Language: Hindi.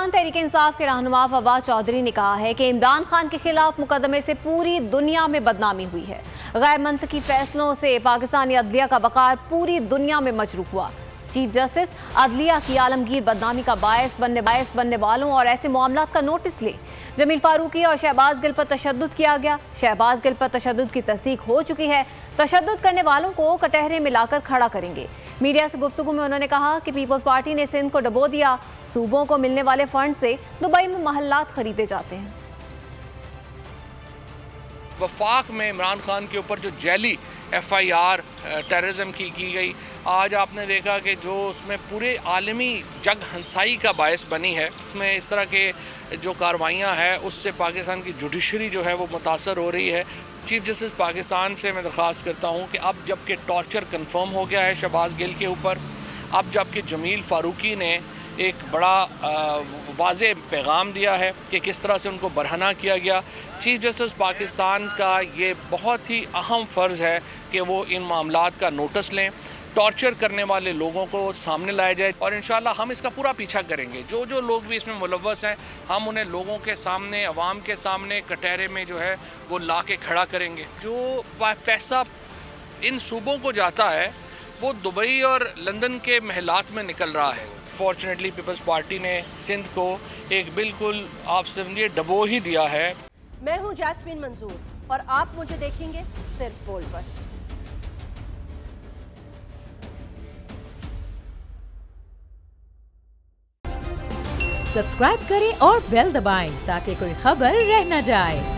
तहरीक इंसाफ के रहनुमा फवाद चौधरी ने कहा है कि इमरान खान के खिलाफ मुकदमे से पूरी दुनिया में बदनामी हुई है। गैर मंतकी फैसलों से पाकिस्तानी अदलिया का वक़ार पूरी दुनिया में मजरूह हुआ। चीफ जस्टिस अदलिया की आलमगीर बदनामी का बायस बनने वालों और ऐसे मामलात का नोटिस ले। जमील फारूकी और शहबाज गिल पर तशद्दुद किया गया। शहबाज गिल पर तशद्दुद की तस्दीक हो चुकी है। तशद्दुद करने वालों को कटहरे में लाकर खड़ा करेंगे। मीडिया से गुफ्तगू में उन्होंने कहा कि पीपल्स पार्टी ने सिंध को डबो दिया। सूबों को मिलने वाले फंड से दुबई में महल्लात खरीदे जाते हैं। वफाक में इमरान खान के ऊपर जो जैली FIR टेररिज्म की गई, आज आपने देखा कि जो उसमें पूरे आलमी जग हंसाई का बायस बनी है। उसमें इस तरह के जो कार्रवाइयाँ हैं उससे पाकिस्तान की जुडिशरी जो है वो मुतासर हो रही है। चीफ जस्टिस पाकिस्तान से मैं दरख्वास्त करता हूँ कि अब जबकि टॉर्चर कन्फर्म हो गया है शहबाज गिल के ऊपर, अब जबकि जमील फारूकी ने एक बड़ा वाज़े पैगाम दिया है कि किस तरह से उनको बरहना किया गया, चीफ जस्टिस पाकिस्तान का ये बहुत ही अहम फ़र्ज़ है कि वो इन मामलात का नोटिस लें, टॉर्चर करने वाले लोगों को सामने लाया जाए और इंशाल्लाह हम इसका पूरा पीछा करेंगे। जो जो लोग भी इसमें मुलव्वस हैं हम उन्हें लोगों के सामने, अवाम के सामने कटहरे में जो है वो ला के खड़ा करेंगे। जो पैसा इन सूबों को जाता है वो दुबई और लंदन के महलात में निकल रहा है। फॉर्चुनेटली पीपल्स पार्टी ने सिंध को एक बिल्कुल आप समझिए डबो ही दिया है। मैं हूं जैस्मीन मंजूर और आप मुझे देखेंगे सिर्फ बोल पर। सब्सक्राइब करें और बेल दबाएं ताकि कोई खबर रह न जाए।